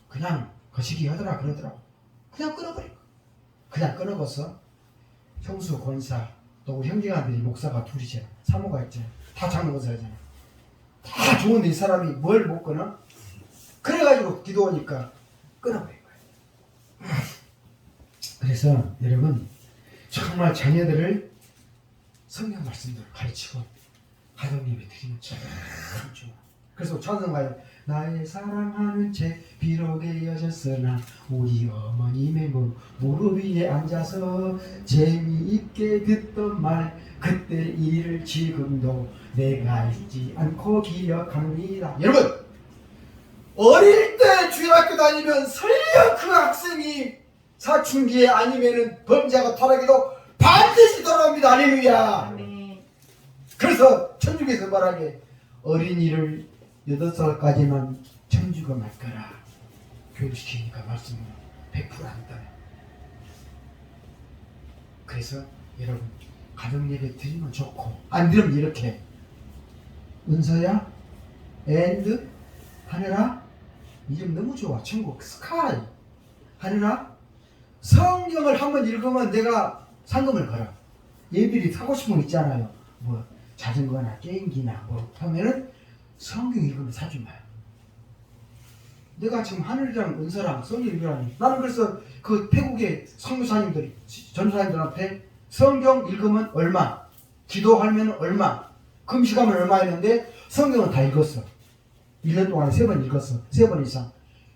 그냥 거시기 하더라 그러더라고. 그냥 끊어버리고. 그냥 끊어봤어. 형수 권사 또 우리 형제가들이 목사가 둘이잖아. 사모가 있잖아. 다 장로권사잖아. 다 좋은데 이 사람이 뭘 못 끊어? 그래가지고 기도하니까 끊어버린 거야. 그래서 여러분 정말 자녀들을 성경 말씀대로 가르치고 가정예배 드리면 참 좋아. 그래서 찬송가에 나의 사랑하는 채 비록 헤어졌으나 우리 어머님의 무릎 위에 앉아서 재미있게 듣던 말 그때 일을 지금도 내가 잊지 않고 기억합니다. 여러분 어릴 때 주일학교 다니면 설령 그 학생이 사춘기에 아니면은 범죄하고 타락해도 반드시 돌아옵니다. 할렐루야. 그래서 천주교에서 말하게 어린이를 8살까지만 천주가 맡거라. 교육시키니까 말씀은 100% 한다. 그래서 여러분 가정예배 드리면 좋고 안 드리면 이렇게 은서야 앤드 하늘아 이름 너무 좋아. 천국 스카이 하늘아 성경을 한번 읽으면 내가 상금을 걸어. 얘들이 사고 싶은 거 있잖아요. 뭐 자전거나 게임기나 뭐 하면은 성경 읽으면 사준다. 내가 지금 하늘이랑 은서랑 성경 읽으라니. 나는 그래서 그 태국의 선교사님들이 전도사님들한테 성경 읽으면 얼마, 기도하면 얼마, 금식하면 얼마 했는데 성경은 다 읽었어. 1년 동안에 3번 읽었어. 3번 이상.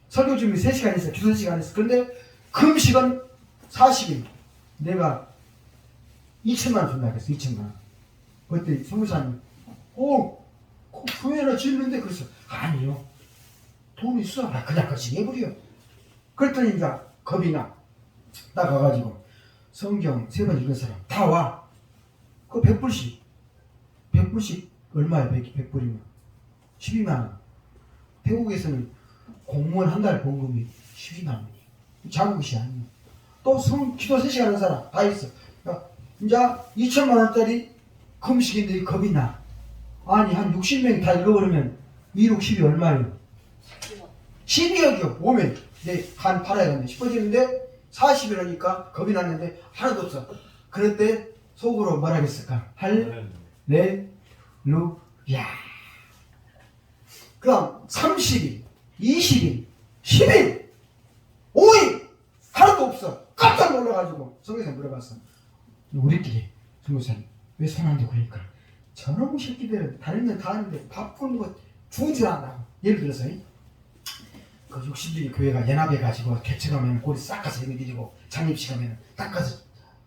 설교 준비 3시간 했어. 기도 3시간 했어. 근데 금식은 40일. 내가 2천만 원 준다 그랬어. 2천만 원. 그때 선교사님 교회나 짓는데 그래서 아니요. 돈 있어. 나 그냥 같이 해버려. 그랬더니 이제 겁이 나. 나 가가지고 성경 3번 읽은 사람 다 와. 그거 100불씩. 100불씩 얼마야 100불이면? 12만 원. 태국에서는 공무원 한 달 봉급이 12만 원이에요. 작은 것이 아니에요. 또 기도 3시간 하는 사람 다 있어. 야, 이제 2천만 원짜리 금식인데 겁이 나. 아니 한 60명이 다 읽어버리면 1억 10이 얼마예요? 12억이요. 오면 내 간 팔아야겠네 싶어지는데 40일 하니까 겁이 났는데 하나도 없어. 그럴 때 속으로 뭐라 했을까? 할렐루야. 그 다음 30일, 20일, 10일, 5일 하나도 없어. 깜짝 놀라가지고 성교사님 물어봤어. 우리끼리 성교사님 왜 손 안 대고 그러니까 저놈 새끼들은 다른 건 다 하는데 바쁜 거 죽은 줄 안다고. 예를 들어서 그 60일 교회가 연합해 가지고 개척하면 꼬리 싹 가서 얘기드리고 장립식 하면 딱 가서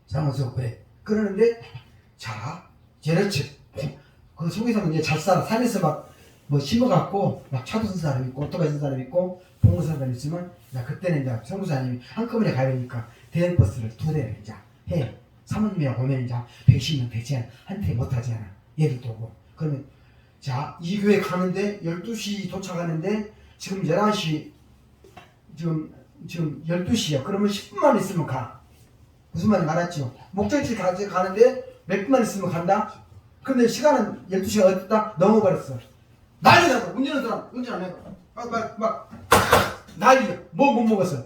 장어서 그래. 그러는데 자 제르치 그 속에서는 이제 잘 살아. 산에서 막 뭐 심어갖고 막 차도 쓴 사람 있고 오토바이 쓴 사람 있고 봉사 사람 있으면 야 그때는 이제 성부사님이 한꺼번에 가야 되니까 대형 버스를 2대를 이제 해. 사모님이랑 보면 이제 110명 대체 한테 못하잖아. 얘들도 오고. 그러면 자 이 교회 가는데 12시 도착하는데 지금 11시 지금 12시야. 그러면 10분만 있으면 가. 무슨 말인지 알았죠? 목적지 가는데 몇 분만 있으면 간다? 근데 시간은 12시가 어떻다? 넘어버렸어. 난리 나서 운전 안 해. 막 난리야. 뭐 못 먹었어?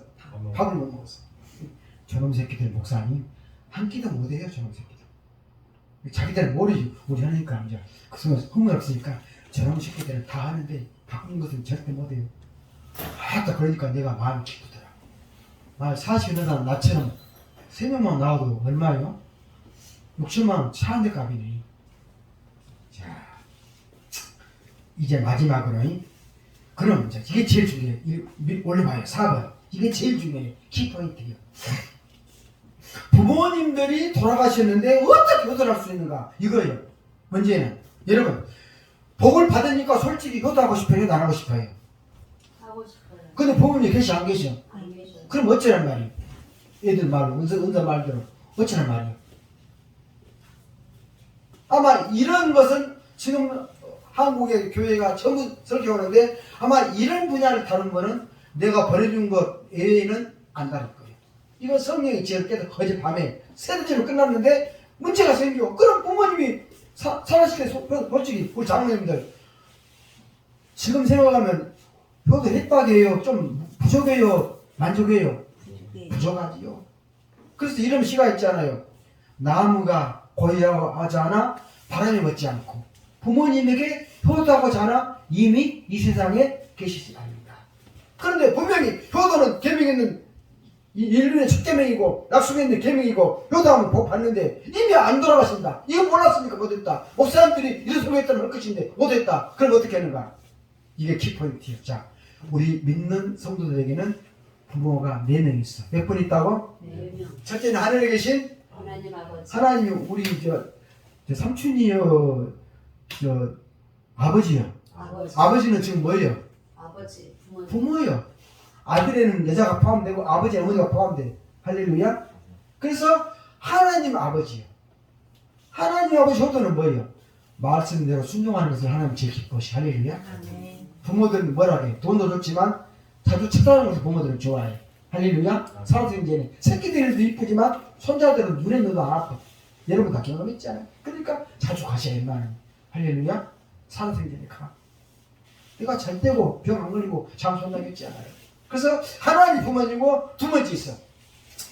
밥을 못 먹었어. 저놈 새끼들 목사님 한 끼도 못 해요. 저놈 새끼들. 자기들은 모르지. 우리 하니까 이제 그 순간 흥분 없으니까 저놈 새끼들은 다 하는데 바꾼 것은 절대 못 해요. 하다 그러니까 내가 마음이 기쁘더라. 나 40이 된 사람 나처럼 3명만 나와도 얼마예요? 60만 원 차 한 대 값이네. 자, 이제 마지막으로 그럼 이제 이게 제일 중요해. 올려봐요. 4번. 이게 제일 중요해. 키포인트예요. 부모님들이 돌아가셨는데 어떻게 효도할 수 있는가? 이거예요. 문제는 여러분 복을 받으니까 솔직히 효도하고 싶어요? 안 하고 싶어요? 하고 싶어요. 근데 부모님 계시 안 계셔? 안 계셔요. 그럼 어쩌란 말이에요? 애들 말로 은사 말대로 어쩌란 말이에요? 아마 이런 것은 지금 한국의 교회가 전부 설교하는데 아마 이런 분야를 다룬 거는 내가 보내준 것 외에는 안 다룰 거예요. 이건 성령이 제일 깨닫고 어젯밤에 세대째로 끝났는데 문제가 생겨. 그럼 부모님이 살아실 때 솔직히 우리 장로님들 지금 생각하면 효도 했다게요. 좀 부족해요. 만족해요. 부족하지요. 그래서 이런 시가 있잖아요. 나무가 고요하지 않아 바람이 맞지 않고 부모님에게 효도하고자 하나 이미 이 세상에 계시지 않는다. 그런데 분명히 효도는 계명있는 인륜의 첫 계명이고 약속에 있는 계명이고 효도하면 복 받는데 이미 안 돌아가신다. 이거 몰랐으니까 못했다. 목사님들이 이런 소리 했다면 할 것인데 못했다. 그럼 어떻게 하는가? 이게 키포인트예요. 자, 우리 믿는 성도들에게는 부모가 4명 있어. 몇 분 있다고? 4명. 첫째는 하늘에 계신 하나님 아버지. 하나님이 우리 저 삼촌이요, 아버지요. 아버지는 지금 뭐예요? 아버지, 부모님. 부모예요. 아들에는 여자가 포함되고 아버지는 어머니가 포함돼. 할렐루야. 그래서 하나님 아버지요. 하나님 아버지 효도는 뭐예요? 말씀대로 순종하는 것을 하나님 제일 기뻐시. 할렐루야. 아멘. 부모들은 뭐라 해? 돈도 좋지만 자주 찾아오는 것을 부모들은 좋아해. 할렐루야. 사람들은 새끼들도 이쁘지만 손자들은 눈에 넣어도 안 아파. 여러분 다 경험 있잖아요. 그러니까 자주 가셔야 웬만하면. 할렐루야. 사람들이니까 내가 잘 되고 병 안 걸리고 잠 손나겠지 않아요. 그래서 하나님 부모님이고 두 번째 있어.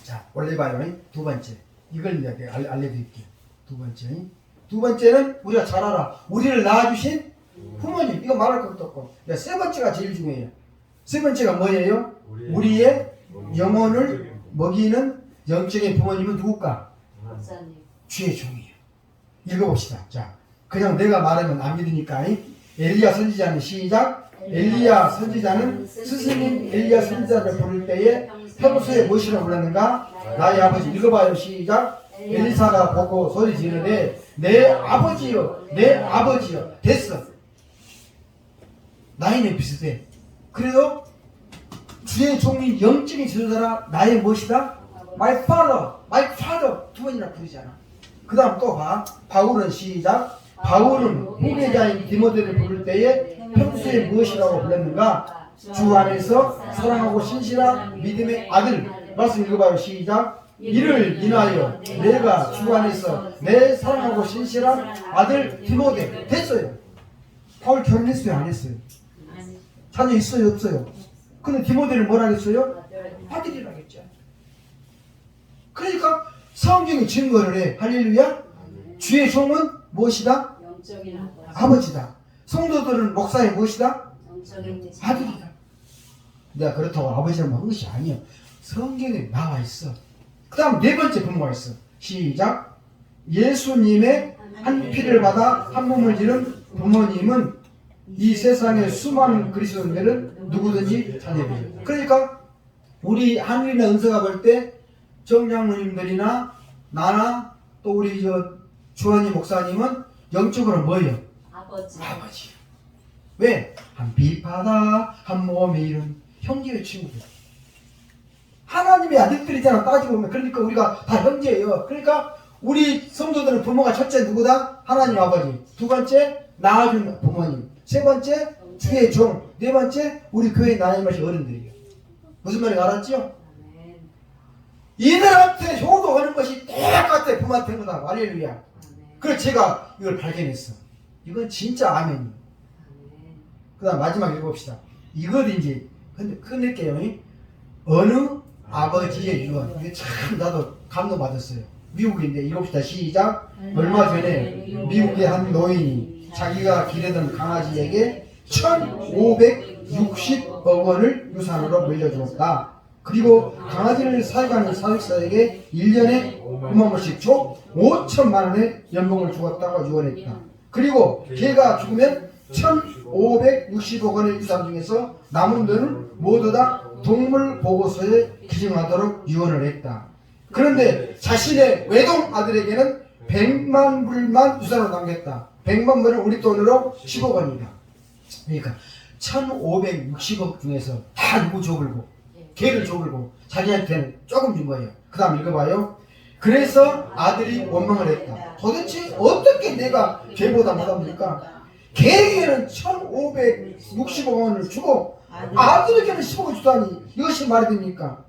자, 올려봐요. 두 번째. 이걸 내가 알려드릴게요. 두 번째는 우리가 잘 알아. 우리를 낳아주신 부모님. 이거 말할 것도 없고. 세 번째가 제일 중요해요. 세 번째가 뭐예요? 우리의 영혼을 먹이는 영적인 부모님은 누굴까? 목사님. 주의 종이에요. 읽어봅시다. 자, 그냥 내가 말하면 안 믿으니까. 엘리야 선지자는 시작. 엘리야 선지자는 스승인 엘리야 선지자를 부를 때에 평소에 무엇이라 불렀는가? 나의 아버지. 읽어봐요. 시작. 엘리사가 보고 소리 지르되 내 아버지요, 내 아버지요. 됐어. 나이는 비슷해. 그래도 주의 종인 영적인 지도자라 나의 무엇이다? My father, my father. 두 번이나 부르잖아. 그 다음 또 봐. 바울은 시작. 바울은 후계자인 디모데를 부를 때에 평소에 무엇이라고 불렀는가? 주 안에서 사랑하고 신실한 믿음의 아들. 말씀 읽어봐요. 시작. 이를 인하여 내가 주 안에서 내 사랑하고 신실한 아들 디모데. 됐어요. 바울 결혼했어요? 안 했어요? 자녀 있어요? 없어요? 근데 디모데를 뭐라 했어요? 아들이라고 했죠. 그러니까 성경이 증거를 해. 할렐루야. 주의 종은 무엇이다? 아버지다. 성도들은 목사의 무엇이다? 아들이다. 내가 그렇다고 아버지를 먹은 것이 아니에요. 성경에 나와 있어. 그 다음 네 번째 부모가 있어. 시작. 예수님의 한 피를 받아 한 몸을 지른 부모님은 이 세상의 수많은 그리스도인들은 누구든지 자녀들이에요. 그러니까 우리 하늘이나 은서가 볼 때 정장로님들이나 나나 또 우리 주한이 목사님은 영적으로 뭐예요? 아버지. 왜? 한 피 받아 한 몸을 이룬 형제의 친구들. 하나님의 아들들이잖아. 따지고 보면. 그러니까 우리가 다 형제예요. 그러니까 우리 성도들은 부모가 첫째 누구다? 하나님 아버지. 두 번째 낳아준 부모님. 세 번째 주의 종. 네 번째 우리 교회 나이마시 어른들이에요. 무슨 말인지 알았죠? 이들한테 효도하는 것이 똑같아. 부모한테 한 거다. 할렐루야. 그래서 제가 이걸 발견했어. 이건 진짜 아멘이에요. 그 다음 마지막 읽어봅시다. 이거든지 근데 끊을게요. 어느 아버지의 유언. 이게 참 나도 감동받았어요. 미국인데 읽어봅시다. 시작. 얼마 전에 미국의 한 노인이 자기가 기르던 강아지에게 1,560억 원을 유산으로 물려주었다. 그리고 강아지를 사육하는 사육사에게 1년에 5만 원씩 총 5천만 원의 연봉을 주었다고 유언했다. 그리고 걔가 죽으면 1,560억 원의 유산 중에서 남은 돈은 모두 다 동물 보고서에 기증하도록 유언을 했다. 그런데 자신의 외동 아들에게는 100만 불만 유산으로 남겼다. 100만 불은 우리 돈으로 10억 원이다. 그러니까 1,560억 중에서 다 누구 줘불고 걔를 줘불고 자기한테는 조금 준 거예요. 그 다음 읽어봐요. 그래서 아들이 원망을 했다. 도대체 어떻게 내가 걔보다 못합니까? 걔에게는 1,560억 원을 주고 아들에게는 10억을 주다니 이것이 말이 됩니까?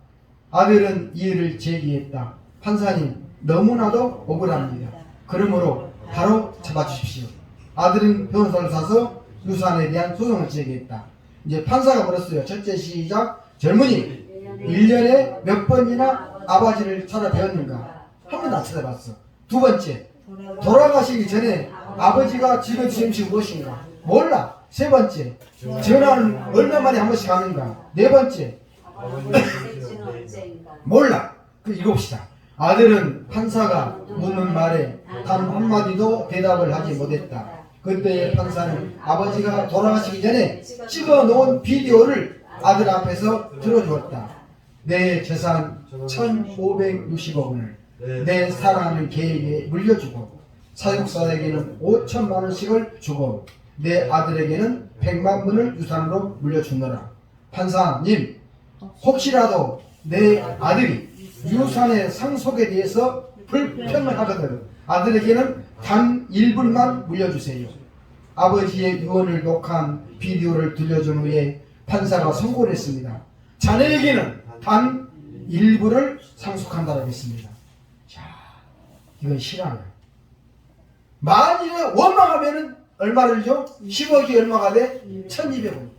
아들은 이의를 제기했다. 판사님, 너무나도 억울합니다. 그러므로 바로 잡아주십시오. 아들은 변호사를 사서 유산에 대한 소송을 제기했다. 이제 판사가 물었어요. 첫째 시작. 젊은이 1년에 몇 번이나 아버지를 찾아뵈었는가? 한 번도 안 찾아봤어. 두 번째, 돌아가시기 전에 아버지가 집어주신 음식이 무엇인가? 몰라. 세 번째, 전화는 얼마 만에 한 번씩 하는가? 네 번째, 몰라. 그 읽어봅시다. 아들은 판사가 묻는 말에 단 한마디도 대답을 하지 못했다. 그때 판사는 아버지가 돌아가시기 전에 찍어놓은 비디오를 아들 앞에서 들어주었다. 내 재산 1,560억 원을 내 사랑하는 개에게 물려주고 사육사에게는 5천만 원씩을 주고 내 아들에게는 100만 원을 유산으로 물려주노라. 판사님, 혹시라도 내 아들이 유산의 상속에 대해서 불평을 하거든 아들에게는 단 1불만 물려주세요. 아버지의 유언을 녹화한 비디오를 들려준 후에 판사가 선고를 했습니다. 자네에게는 단 1불을 상속한다고 했습니다. 자, 이건 실화예요. 만일에 원망하면은 얼마를 줘? 10억이 얼마가 돼? 1,200원.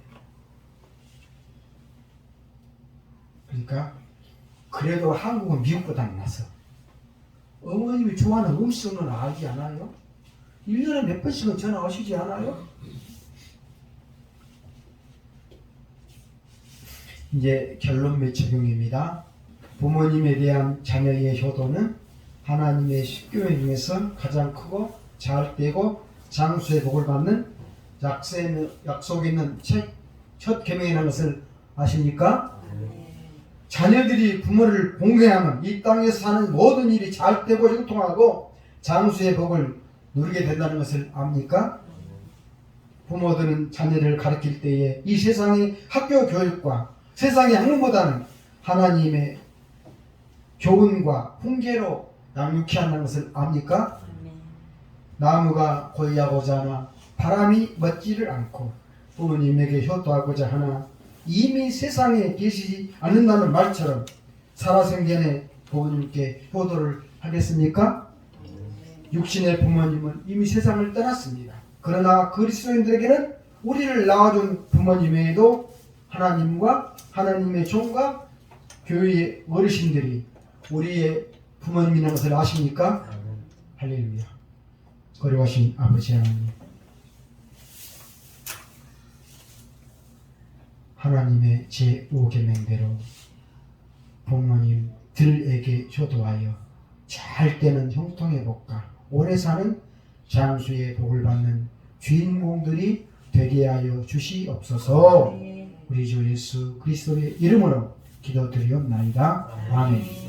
그러니까 그래도 한국은 미국보다 낫어. 어머님이 좋아하는 음식은 알지 않아요? 1년에 몇 번씩은 전화 오시지 않아요? 이제 결론 몇 적용입니다. 부모님에 대한 자녀의 효도는 하나님의 십교회 중에서 가장 크고 자을되고 장수의 복을 받는 약속 있는 첫 계명이라는 것을 아십니까? 자녀들이 부모를 공경하면 이 땅에서 사는 모든 일이 잘 되고 형통하고 장수의 복을 누리게 된다는 것을 압니까? 부모들은 자녀를 가르칠 때에 이 세상의 학교 교육과 세상의 학문보다는 하나님의 교훈과 훈계로 양육해야 한다는 것을 압니까? 나무가 고이하고자 하나 바람이 멋지를 않고 부모님에게 효도하고자 하나 이미 세상에 계시지 않는다는 말처럼 살아생전에 부모님께 효도를 하겠습니까? 육신의 부모님은 이미 세상을 떠났습니다. 그러나 그리스도인들에게는 우리를 낳아준 부모님 외에도 하나님과 하나님의 종과 교회의 어르신들이 우리의 부모님이라는 것을 아십니까? 할렐루야. 거룩하신 아버지 하나님, 하나님의 제5계명대로 부모님들에게 효도하여 잘 되는 형통의 복과 오래 사는 장수의 복을 받는 주인공들이 되게 하여 주시옵소서. 우리 주 예수 그리스도의 이름으로 기도드리옵나이다. 아멘.